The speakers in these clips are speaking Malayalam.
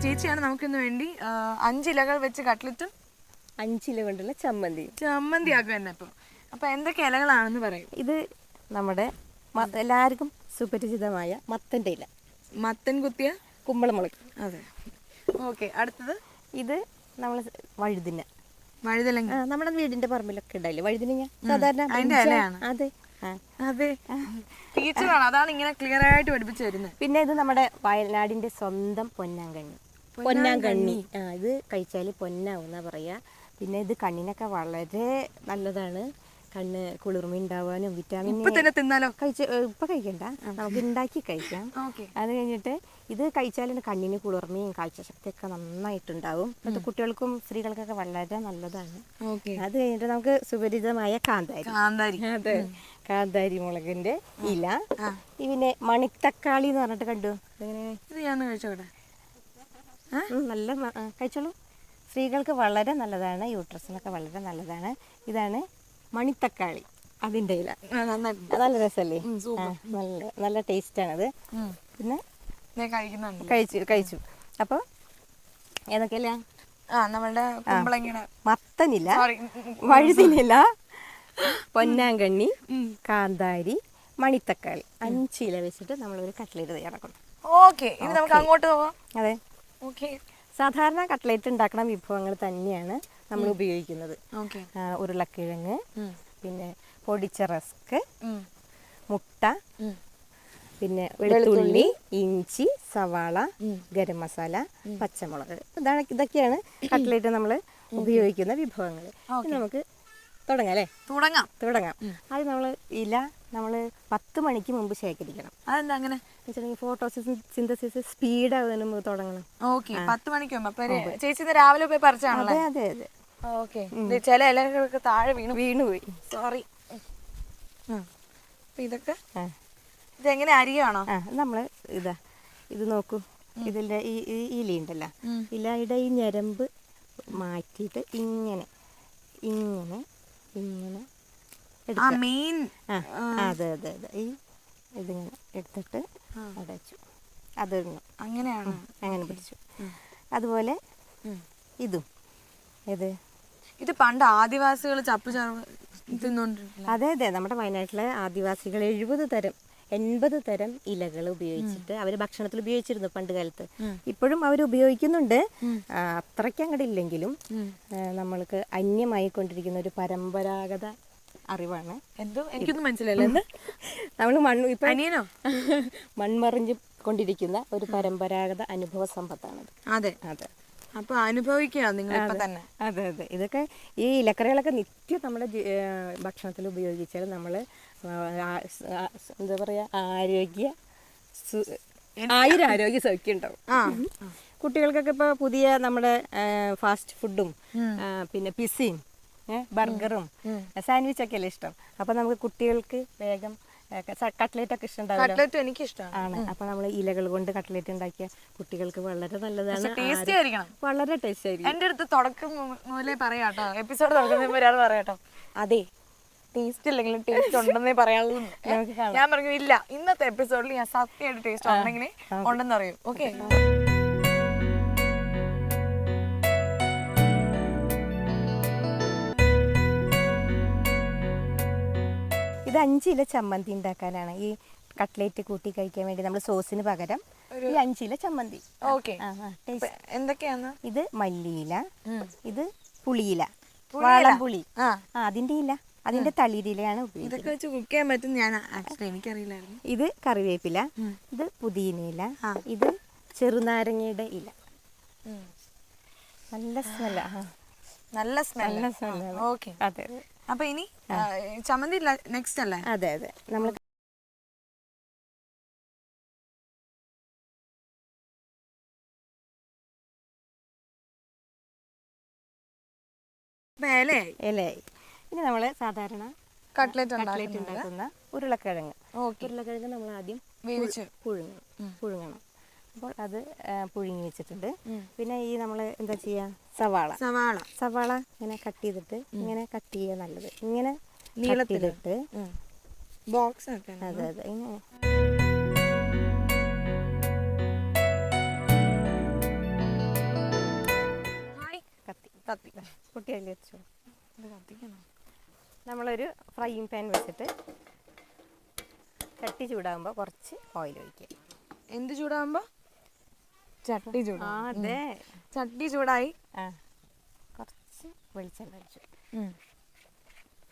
ചേച്ചിയാണ് നമുക്കിന്ന് വേണ്ടി 5 ഇലകൾ വെച്ച് കട്ട്ലറ്റും 5 ഇല കൊണ്ടുള്ള ചമ്മന്തി ആക്കുക തന്നെ. അപ്പൊ എന്തൊക്കെ ഇലകളാണെന്ന് പറയും. ഇത് നമ്മുടെ എല്ലാവർക്കും സുപരിചിതമായ മത്തൻ്റെ ഇല, മത്തൻ കുത്തിയ കുമ്പളമുളക്. അതെ. ഓക്കെ, അടുത്തത് ഇത് നമ്മൾ വഴുതിന. വഴുതലങ്ങ നമ്മുടെ വീടിന്റെ പറമ്പിലൊക്കെ ഉണ്ടായില്ലേ വഴുതിന, സാധാരണ അതിന്റെ ഇലയാണ്. അതെ അതെ, ടീച്ചറാണ്, അതാണ് ഇങ്ങനെ ക്ലിയർ ആയിട്ട് പഠിപ്പിച്ചു തരുന്നത്. പിന്നെ ഇത് നമ്മുടെ വയനാടിന്റെ സ്വന്തം പൊന്നാങ്കണ്ണി. ഇത് കഴിച്ചാൽ പൊന്നാവുന്ന പറയാ. പിന്നെ ഇത് കണ്ണിനൊക്കെ വളരെ നല്ലതാണ്. കണ്ണ് കുളിർമ ഉണ്ടാവാനും വിറ്റാമിൻ തിന്നാലോ ഇപ്പൊ കഴിക്കണ്ട, നമുക്ക് ഉണ്ടാക്കി കഴിക്കാം. അത് കഴിഞ്ഞിട്ട് ഇത് കഴിച്ചാൽ കണ്ണിന് കുളിർമയും കാഴ്ചശക്തിയൊക്കെ നന്നായിട്ടുണ്ടാവും. അത് കുട്ടികൾക്കും സ്ത്രീകൾക്കൊക്കെ വളരെ നല്ലതാണ്. അത് കഴിഞ്ഞിട്ട് നമുക്ക് സുപരിചിതമായ കാന്താരി. അതെ, കാന്താരി മുളകിന്റെ ഇല. പിന്നെ മണിത്തക്കാളി എന്ന് പറഞ്ഞിട്ട് കണ്ടു. ഇത് ഞാൻ കഴിച്ചോട്ടെ. നല്ല കഴിച്ചോളൂ. സ്ത്രീകൾക്ക് വളരെ നല്ലതാണ്, യൂട്രസിനൊക്കെ വളരെ നല്ലതാണ്. ഇതാണ് മണിത്തക്കാളി, അതിൻ്റെ ഇല. നല്ല രസമല്ലേ, നല്ല ടേസ്റ്റാണത്. പിന്നെ കഴിച്ചു. അപ്പോൾ ഏതൊക്കെയല്ല? നമ്മളുടെ മത്തനില, വഴുതിനില, പൊന്നാങ്കണ്ണി, കാന്താരി, മണിത്തക്കാളി 5 ഇല വെച്ചിട്ട് നമ്മളൊരു കട്ട്ലേറ്റ് തയ്യാറാക്കണം. ഓക്കെ, ഇനി നമുക്ക് അങ്ങോട്ട് പോവാം. അതെ, ഓക്കെ. സാധാരണ കട്ട്ലേറ്റ് ഉണ്ടാക്കുന്ന വിഭവങ്ങൾ തന്നെയാണ് നമ്മൾ ഉപയോഗിക്കുന്നത്. ഉരുളക്കിഴങ്ങ്, പിന്നെ പൊടിച്ച റസ്ക്, മുട്ട, പിന്നെ വെളുത്തുള്ളി, ഇഞ്ചി, സവാള, ഗരം മസാല, പച്ചമുളക്. ഇതൊക്കെയാണ് കട്ട്ലേറ്റ് നമ്മൾ ഉപയോഗിക്കുന്ന വിഭവങ്ങൾ. നമുക്ക് തുടങ്ങാം അല്ലേ? തുടങ്ങാം. അത് നമ്മൾ ഇല 10 മണിക്ക് മുമ്പ് ശേഖരിക്കണം. അതെന്താ അങ്ങനെ? ഫോട്ടോസിന്തസിസ് സ്പീഡാവുന്നതിന് മുമ്പ് തുടങ്ങണം. 10 മണിക്ക് മുമ്പ്. ചേച്ചി രാവിലെ പോയി പറിച്ചാണല്ലോ? അതെ. ഓക്കെ, ചില ഇലകളൊക്കെ താഴെ വീണുപോയി. സോറി. ഇതെങ്ങനെ അരിയാണോ? നമ്മള് ഇത് നോക്കൂ, ഇതിന്റെ ഈ ഇലയുണ്ടല്ലോ, ഇലയുടെ ഈ ഞരമ്പ് മാറ്റിയിട്ട് ഇങ്ങനെ അതെ ഈ ഇതിങ്ങനെ എടുത്തിട്ട് അടച്ചു. അങ്ങനെയാണ്, അങ്ങനെ പിടിച്ചു. അതുപോലെ ഇത് പണ്ട് ആദിവാസികൾ ചപ്പ് തിന്നോണ്ടിരുന്നില്ല. അതെ, നമ്മുടെ വയനാട്ടിലെ ആദിവാസികൾ 80 തരം ഇലകൾ ഉപയോഗിച്ചിട്ട് അവർ ഭക്ഷണത്തിൽ ഉപയോഗിച്ചിരുന്നു പണ്ട് കാലത്ത്. ഇപ്പോഴും അവർ ഉപയോഗിക്കുന്നുണ്ട്, അത്രയ്ക്ക് അങ്ങോട്ട് ഇല്ലെങ്കിലും. നമ്മൾക്ക് അന്യമായിക്കൊണ്ടിരിക്കുന്ന ഒരു പരമ്പരാഗത അറിവാണ്. എനിക്കൊന്നും മനസ്സിലായില്ല. നമ്മൾ മൺമറിഞ്ഞ് കൊണ്ടിരിക്കുന്ന ഒരു പരമ്പരാഗത അനുഭവ സമ്പത്താണത്. അതെ. അപ്പൊ അനുഭവിക്കുക നിങ്ങൾ ഇപ്പൊ തന്നെ. അതെ. ഇതൊക്കെ ഈ ഇലക്കറികളൊക്കെ നിത്യം നമ്മുടെ ഭക്ഷണത്തിൽ ഉപയോഗിച്ചാൽ നമ്മൾ എന്താ പറയാ, ആരോഗ്യ സൗഖ്യം ഉണ്ടാവും. കുട്ടികൾക്കൊക്കെ ഇപ്പോൾ പുതിയ നമ്മുടെ ഫാസ്റ്റ് ഫുഡും പിന്നെ പിസയും ബർഗറും സാൻഡ്വിച്ച് ഒക്കെ അല്ലേ ഇഷ്ടം. അപ്പൊ നമുക്ക് കുട്ടികൾക്ക് വേഗം കട്ട്ലേറ്റ് ഒക്കെ ഇഷ്ടമുണ്ടാവില്ല. എനിക്ക് ഇഷ്ടമാണ്. അപ്പൊ നമ്മൾ ഇലകൾ കൊണ്ട് കട്ട്ലേറ്റ് ഉണ്ടാക്കിയ കുട്ടികൾക്ക് വളരെ നല്ലതാണ്, ടേസ്റ്റി ആയിരിക്കണം. വളരെ ടേസ്റ്റ് ആയിരിക്കും. എന്റെ അടുത്ത് തുടക്കം മുതലേ പറയാട്ടോ, എപ്പിസോഡ് തുടങ്ങുന്നതിന് ഒരാൾ പറയാട്ടോ, അതെ ടേസ്റ്റ് ഇല്ലെങ്കിലും ടേസ്റ്റ് ഉണ്ടെന്നേ പറയാനുള്ളൂ. ഞാൻ പറഞ്ഞു ഇല്ല, ഇന്നത്തെ എപ്പിസോഡിൽ ഞാൻ സത്യമായിട്ട് ടേസ്റ്റ് ഉണ്ടെങ്കിൽ ഉണ്ടെന്ന് പറയും. ഓക്കെ, ഇത് 5 ഇല ചമ്മന്തി ഉണ്ടാക്കാനാണ്. ഈ കട്ട്ലേറ്റ് കൂട്ടി കഴിക്കാൻ വേണ്ടി നമ്മൾ സോസിന് പകരം ഈ 5 ഇല ചമ്മന്തി. എന്തൊക്കെയാണ്? ഇത് മല്ലിയില, ഇത് പുളിയില, വാളംപുളി, അതിന്റെ ഇല, അതിന്റെ തളിരിലയാണ് ഇതൊക്കെ വെച്ച് കുക്ക് ചെയ്യാൻ പറ്റും. ഞാൻ എനിക്കറിയില്ലായിരുന്നു. ഇത് കറിവേപ്പില, ഇത് പുതിനയില, ഇത് ചെറുനാരങ്ങയുടെ ഇല. നല്ല സ്മെല്ല. ഓക്കെ, അതെ. അപ്പൊ ഇനി ചമ്മന്തി നെക്സ്റ്റ് അല്ലേ? അതെ. നമ്മൾ ഇലയായി. ഇനി നമ്മൾ സാധാരണ കട്ട്ലേറ്റ് ഉണ്ടാക്കുന്ന ഉരുളക്കിഴങ്ങ് നമ്മൾ ആദ്യം പുഴുങ്ങണം. അപ്പോൾ അത് പുഴുങ്ങി വെച്ചിട്ടുണ്ട്. പിന്നെ ഈ നമ്മൾ എന്താ ചെയ്യാ, സവാള ഇങ്ങനെ കട്ട് ചെയ്തിട്ട് ഇങ്ങനെ കട്ട് ചെയ്യുക നല്ലത്. ഇങ്ങനെ നീളത്തിലിട്ട് ബോക്സ്. അതെ ഇങ്ങനെ. കത്തി. കുട്ടി അതിൽ വെച്ചോ. ഇത് കത്തിക്കണം. നമ്മളൊരു ഫ്രൈയിങ് പാൻ വെച്ചിട്ട് ചട്ടി ചൂടാകുമ്പോൾ കുറച്ച് ഓയിൽ ഒഴിക്കുക. എന്ത് ചൂടാകുമ്പോൾ? ചട്ടി ചൂടാ. അതെ, ചട്ടി ചൂടായി. കുറച്ച് വെളിച്ചെണ്ണ ഒഴിച്ചു.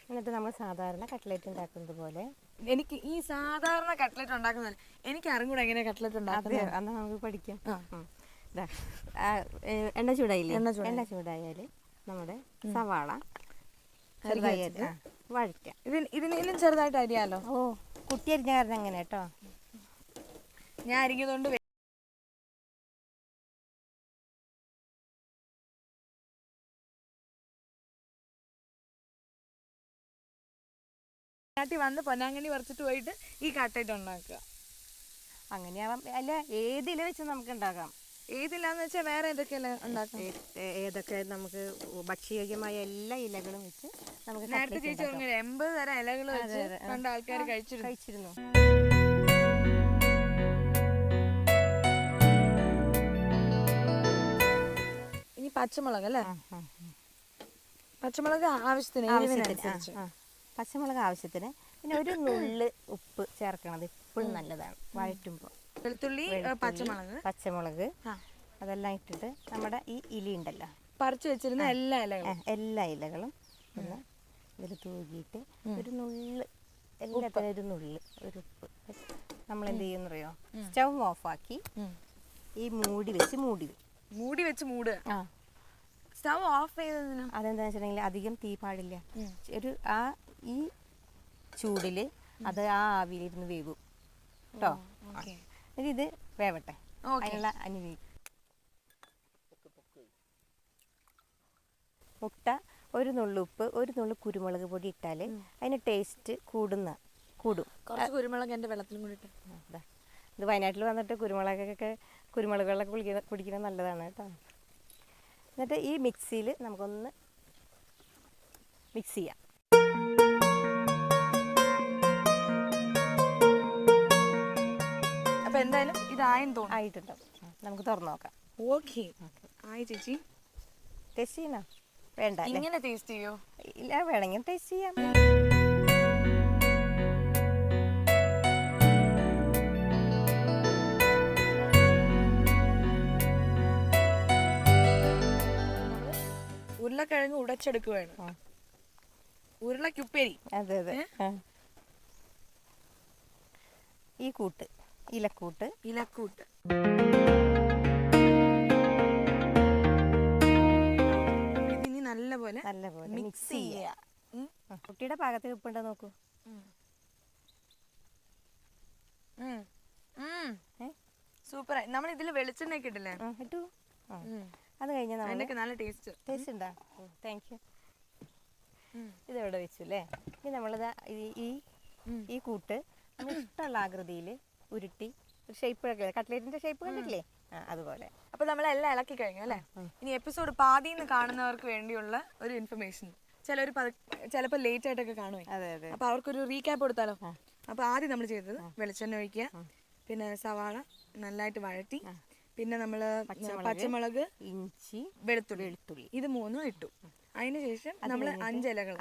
എന്നിട്ട് നമ്മൾ സാധാരണ കട്ട്ലേറ്റ് ഉണ്ടാക്കുന്നത് പോലെ, എനിക്ക് ഈ സാധാരണ കട്ട്ലറ്റ് ഉണ്ടാക്കുന്നത് എനിക്ക് അറിഞ്ഞൂടെ എങ്ങനെ കട്ട്ലറ്റ് ഉണ്ടാക്കുന്നത്. അന്ന് നമുക്ക് പഠിക്കാം. എണ്ണ ചൂടായില്ലേ? എണ്ണ ചൂടായാൽ നമ്മുടെ സവാള ചെറുതായി വഴറ്റാം. ഇതിനും ചെറുതായിട്ട് അരിയാലോ? ഓ, കുട്ടി അരിഞ്ഞ കാരണം അങ്ങനെ കേട്ടോ. ഞാൻ അരിഞ്ഞതുകൊണ്ട് നാട്ടിൽ വന്ന് പൊന്നാങ്കണ്ണി പറിച്ചിട്ട് പോയിട്ട് ഈ കട്ട്ലറ്റ് ഉണ്ടാക്കുക. അങ്ങനെയാവാം. അല്ല, ഏതില വെച്ച് നമുക്ക് ഉണ്ടാക്കാം. ഏതില്ലാന്ന് വെച്ചാൽ വേറെ ഏതൊക്കെയല്ല ഉണ്ടാക്കാം. ഏതൊക്കെ നമുക്ക് ഭക്ഷ്യയോഗ്യമായ എല്ലാ ഇലകളും വെച്ച് നമുക്ക് നേരത്തെ ചേച്ചി പറഞ്ഞ 80 തരം ഇലകൾ വെച്ച് പണ്ട് ആൾക്കാർ കഴിച്ചിരുന്നു. ഇനി പച്ചമുളക് അല്ലേ? പച്ചമുളക് ആവശ്യത്തിന്. പച്ചമുളക് ആവശ്യത്തിന്. പിന്നെ ഒരു നുള്ള് ഉപ്പ് ചേർക്കണത് എപ്പോഴും നല്ലതാണ് വഴറ്റുമ്പോൾ. വെളുത്തുള്ളി, പച്ചമുളക് അതെല്ലാം ഇട്ടിട്ട് നമ്മുടെ ഈ ഇല ഉണ്ടല്ലോ, പറിച്ചു വെച്ചിരുന്ന എല്ലാ ഇലകളും ഒന്ന് ഇതിൽ തൂകിയിട്ട് ഒരു നുള്ള്, എല്ലാത്തിനും ഒരു നുള്ള് ഒരു ഉപ്പ് നമ്മൾ എന്ത് ചെയ്യുന്നറിയോ, സ്റ്റൗ ഓഫാക്കി ഈ മൂടി വെച്ച് മൂടുക. സ്റ്റൗ ഓഫ് ചെയ്തതിന് അതെന്താ വെച്ചിട്ടുണ്ടെങ്കിൽ അധികം തീ പാടില്ല. ഒരു ഈ ചൂടില് അത് ആവിയിലിരുന്ന് വേവും കേട്ടോ. ഇത് വേവട്ടെ. അതിനുള്ള മുട്ട, ഒരു നുള്ളുപ്പ്, ഒരു നുള്ളു കുരുമുളക് പൊടി ഇട്ടാൽ അതിന് ടേസ്റ്റ് കൂടും. കുറച്ച് കുരുമുളക് എൻ്റെ വെള്ളത്തിലും കൂടി ഇട്ട്. ഇത് വയനാട്ടിൽ വന്നിട്ട് കുരുമുളക് വെള്ളം കുടിക്കുന്നത് നല്ലതാണ് കേട്ടോ. എന്നിട്ട് ഈ മിക്സിയിൽ നമുക്കൊന്ന് മിക്സ് ചെയ്യാം. അപ്പോൾ എന്തായാലും ഇതായെന്ന് തോന്നുന്നു. ആയിട്ടുണ്ടാവും. നമുക്ക് തുറന്നു നോക്കാം. ഓക്കെ, ആയി ചേച്ചി. ടേസ്റ്റ് ചെയ്യണോ? വേണ്ട, ഇങ്ങനെ ടേസ്റ്റ് ചെയ്യോ? ഇല്ല, വേണമെങ്കിൽ ടേസ്റ്റ് ചെയ്യാം. ഉരുളക്കിഴങ്ങ് ഉടച്ചെടുക്കുകയാണ്. ഉരുളക്കുപ്പേരി. അതെ. ഈ കൂട്ട് ഇലക്കൂട്ട് ഇതിനി നല്ലപോലെ മിക്സ് ചെയ്യുക. കുട്ടിയുടെ പാകത്തിൽ ഉപ്പുണ്ടോ നോക്കൂ. സൂപ്പറായി. നമ്മൾ ഇതിൽ വെളിച്ചെണ്ണ ഒക്കെ ഇട്ടില്ലേ? ഇട്ടു. അത് കഴിഞ്ഞാൽ നല്ല ടേസ്റ്റ് ഉണ്ടോ? Thank you. ഇതെവിടെ വെച്ചു അല്ലേ? ഇനി നമ്മളിത് ഈ കൂട്ട് ഇഷ്ടമുള്ള ആകൃതിയിൽ ഉരുട്ടി ഷേപ്പ്, കട്ട്ലേറ്റിന്റെ ഷേപ്പ് കണ്ടിട്ടില്ലേ? അതുപോലെ. അപ്പൊ നമ്മളെല്ലാം ഇളക്കി കഴിഞ്ഞു അല്ലേ? ഇനി എപ്പിസോഡ് പാതിന്ന് കാണുന്നവർക്ക് വേണ്ടിയുള്ള ഒരു ഇൻഫർമേഷൻ. ചിലപ്പോൾ ലേറ്റ് ആയിട്ടൊക്കെ കാണുമേ. അപ്പൊ അവർക്കൊരു റീക്യാപ്പ് കൊടുത്താലോ? അപ്പൊ ആദ്യം നമ്മൾ ചെയ്തത് വെളിച്ചെണ്ണ ഒഴിക്കുക, പിന്നെ സവാള നന്നായിട്ട് വഴറ്റി, പിന്നെ നമ്മള് പച്ചമുളക്, ഇഞ്ചി, വെളുത്തുള്ളി ഇത് മൂന്നും ഇട്ടു. അതിനുശേഷം നമ്മൾ 5 ഇലകൾ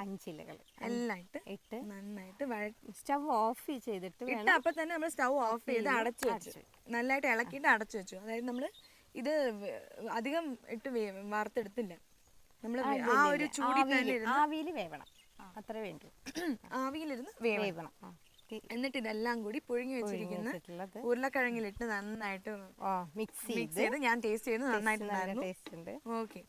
എല്ലാം ഇട്ട് നന്നായിട്ട് സ്റ്റൗ ഓഫ് ചെയ്തിട്ട് അപ്പൊ തന്നെ നമ്മൾ സ്റ്റൗ ഓഫ് ചെയ്ത് അടച്ചു വെച്ചു. നന്നായിട്ട് ഇളക്കിയിട്ട് അടച്ചു വെച്ചു. അതായത് നമ്മള് ഇത് അധികം ഇട്ട് വറുത്തെടുത്തില്ല. നമ്മള് ആ ഒരു ആവിയിൽ വേവണം, അത്ര വേണ്ടു. ആവിയിലിരുന്ന് വേവണം. എന്നിട്ട് ഇതെല്ലാം കൂടി പുഴുങ്ങി വെച്ചിരിക്കുന്ന ഉരുളക്കിഴങ്ങിലിട്ട് നന്നായിട്ട് മിക്സ് ചെയ്ത് ഞാൻ ടേസ്റ്റ് ചെയ്ത് നന്നായിട്ടുണ്ടായിരുന്നു. ഓക്കെ,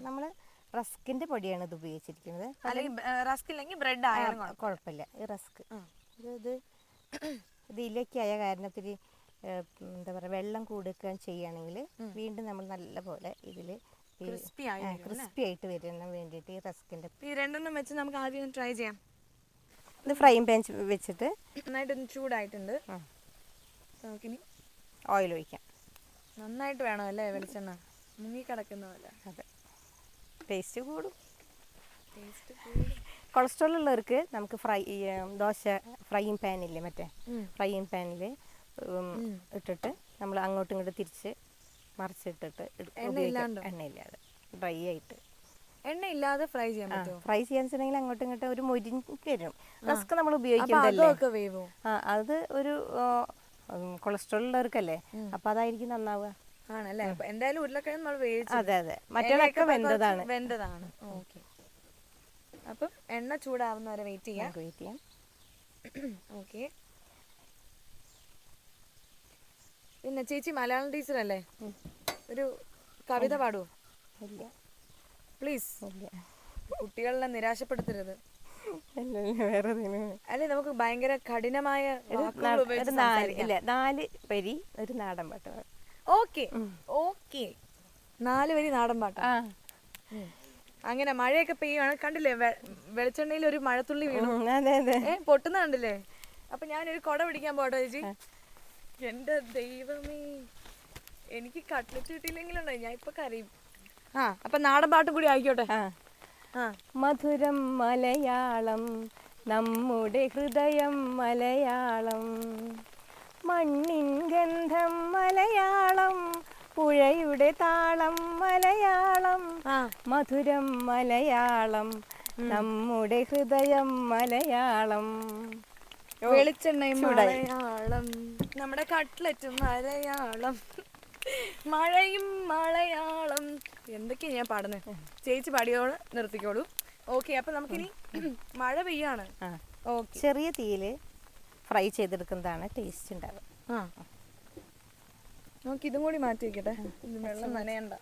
നമ്മള് റസ്കിന്റെ പൊടിയാണ് ഇത് ഉപയോഗിച്ചിരിക്കുന്നത്. അല്ലെങ്കിൽ റസ്ക് ഇല്ലെങ്കിൽ ബ്രെഡ് ആയാലും കുഴപ്പമില്ല. ഈ റസ്ക് ഇത് ഇതിലേക്കായ കാരണത്തിൽ എന്താ പറയുക, വെള്ളം കൂടുകയും ചെയ്യുകയാണെങ്കിൽ വീണ്ടും നമ്മൾ നല്ലപോലെ ഇതിൽ ക്രിസ്പി ആയിട്ട് വരാൻ വേണ്ടിയിട്ട് ഈ റസ്കിന്റെ ഈ രണ്ടെണ്ണം വെച്ച് നമുക്ക് ആദ്യം ട്രൈ ചെയ്യാം. ഇത് ഫ്രൈയിങ് പാൻ വെച്ചിട്ട് നന്നായിട്ടൊന്ന് ചൂടായിട്ടുണ്ട്. നമുക്കിനി ഓയിൽ ഒഴിക്കാം. നന്നായിട്ട് വേണം അല്ലേ? വെളിച്ചെണ്ണ മുങ്ങി കിടക്കുന്ന പോലെ. അതെ, ടേസ്റ്റ് കൂടും. കൊളസ്ട്രോൾ ഉള്ളവർക്ക് നമുക്ക് ദോശ ഫ്രൈയിങ് പാനില്ലേ, മറ്റേ ഫ്രൈയിങ് പാനിൽ ഇട്ടിട്ട് നമ്മൾ അങ്ങോട്ടും ഇങ്ങോട്ടും തിരിച്ച് മറിച്ചിട്ടിട്ട് എണ്ണയില്ലാതെ ഡ്രൈ ആയിട്ട്. എണ്ണയില്ലാതെ ഫ്രൈ ചെയ്യാൻ പറ്റുമോ? ഫ്രൈ ചെയ്യാൻ വെച്ചിട്ടുണ്ടെങ്കിൽ അങ്ങോട്ടും ഇങ്ങോട്ടും ഒരു മൊരിഞ്ഞ് വരും. റസ്ക് നമ്മൾ ഉപയോഗിക്കുന്നതല്ലേ. അത് ഒരു കൊളസ്ട്രോൾ ഉള്ളവർക്കല്ലേ, അപ്പൊ അതായിരിക്കും നന്നാവുക. ആണല്ലേ? എന്തായാലും ഉരുളക്കിഴങ്ങ് നമ്മൾ വേവിച്ചു. അതെ അതെ, മറ്റേതൊക്കെ വെന്തതാണ്. ഓക്കെ. അപ്പം എണ്ണ ചൂടാവുന്ന വരെ വെയിറ്റ് ചെയ്യാം. ഓക്കെ. പിന്നെ ചേച്ചി മലയാളം ടീച്ചർ അല്ലേ, ഒരു കവിത പാടുവോ? ഇല്ല പ്ലീസ്. കുട്ടികളെ നിരാശപ്പെടുത്തരുത്. വേറെ അല്ലെ, നമുക്ക് ഭയങ്കര കഠിനമായ 4 വരി ഒരു നാടൻ പാട്ട്. ഓക്കെ 4 വരി നാടൻ പാട്ട്. അങ്ങനെ മഴയൊക്കെ പെയ്യുവാണ്, കണ്ടില്ലേ വെളിച്ചെണ്ണയിൽ ഒരു മഴത്തുള്ളി വീണു, പൊട്ടുന്ന കണ്ടില്ലേ? അപ്പൊ ഞാനൊരു കൊട പിടിക്കാൻ പോട്ടോ ചേച്ചി. എന്റെ ദൈവമേ, എനിക്ക് കട്ട്ലറ്റ് കിട്ടിയില്ലെങ്കിലുണ്ടോ ഞാൻ ഇപ്പൊ കരയും. അപ്പൊ നാടൻ പാട്ടും കൂടി ആയിക്കോട്ടെ. മധുരം മലയാളം, നമ്മുടെ ഹൃദയം മലയാളം, മണ്ണിൻ ഗന്ധം മലയാളം, പുഴയുടെ താളം മലയാളം, മധുരം മലയാളം, നമ്മുടെ ഹൃദയം മലയാളം, വെളിച്ചെണ്ണയും മലയാളം, നമ്മുടെ കട്ട്ലറ്റും മലയാളം, മഴയും മലയാളം. എന്തൊക്കെയാ ഞാൻ പാടുന്നത്? ചേച്ചി പാടിയോട് നിർത്തിക്കോളൂ. ഓക്കെ, അപ്പൊ നമുക്കിനി മഴ പെയ്യാണ്. ചെറിയ തീയില് ഫ്രൈ ചെയ്തെടുക്കുന്നതാണ് ടേസ്റ്റ് ഉണ്ടാവുക. നമുക്ക് ഇതും കൂടി മാറ്റി വെക്കട്ടെ, വെള്ളം നനയണ്ട.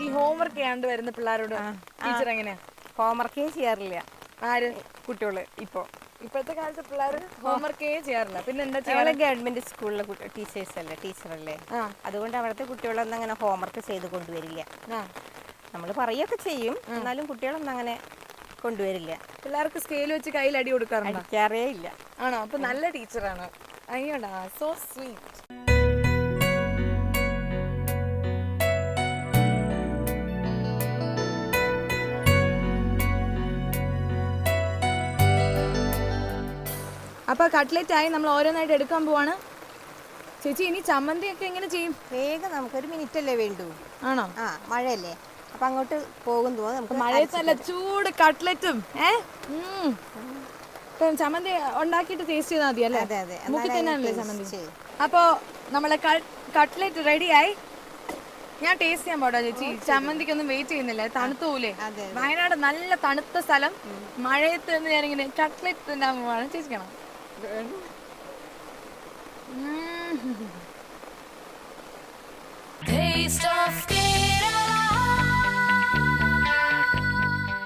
ഈ ഹോംവർക്ക് ചെയ്യാണ്ട് വരുന്ന പിള്ളേരോട് ടീച്ചർ എങ്ങനെയാ? ഹോംവർക്കേ ചെയ്യാറില്ല. ആര്? കുട്ടികള്. ഇപ്പോഴത്തെ കാലത്ത് പിള്ളേർ ഹോംവർക്കേ ചെയ്യാറില്ല. പിന്നെ എന്താ ചെയ്യാറ്? ഗവൺമെന്റ് സ്കൂളിലെ ടീച്ചറല്ലേ, അതുകൊണ്ട് അവിടുത്തെ കുട്ടികളൊന്നും അങ്ങനെ ഹോംവർക്ക് ചെയ്ത് കൊണ്ടുവരില്ല. നമ്മൾ പറയൊക്കെ ചെയ്യും, എന്നാലും കുട്ടികളൊന്നും അങ്ങനെ കൊണ്ടുവരില്ല. പിള്ളേർക്ക് സ്കെയിൽ വെച്ച് കയ്യിൽ അടി കൊടുക്കാറുണ്ട്? അടിക്കാറേ ഇല്ല. ആണോ? അപ്പൊ നല്ല ടീച്ചറാണ്. അയ്യോടാ, സോ സ്വീറ്റ്. അപ്പൊ കട്ട്ലറ്റ് ആയി, നമ്മൾ ഓരോന്നായിട്ട് എടുക്കാൻ പോവാണ്. ചേച്ചി ഇനി ചമ്മന്തി ഒക്കെ എങ്ങനെ ചെയ്യും? വേഗം, നമുക്കൊരു മിനിറ്റ് അല്ലേ വേണ്ടൂ. ആണോ? മഴയല്ലേ, അപ്പൊ അങ്ങോട്ട് പോകും തോന്നുന്നു. നമുക്ക് മഴയത്തല്ല, ചൂട് കട്ട്ലറ്റും ചമ്മന്തി ഉണ്ടാക്കിയിട്ട് ടേസ്റ്റ് ചെയ്താൽ മതി അല്ലേ? മുക്കി തന്നെയാണല്ലേ ചമ്മന്തി? അപ്പൊ നമ്മളെ കട്ട്ലറ്റ് റെഡിയായി. ഞാൻ ടേസ്റ്റ് ചെയ്യാൻ പോട്ടോ ചേച്ചി. ചമ്മന്തിക്കൊന്നും വെയിറ്റ് ചെയ്യുന്നില്ല, തണുത്തു പോലേ. വയനാട് നല്ല തണുത്ത സ്ഥലം, മഴയത്ത് ഞാനിങ്ങനെ കട്ട്ലറ്റ് തിന്നാൻ പോവാണ്. ചേച്ചിക്കണം. Taste of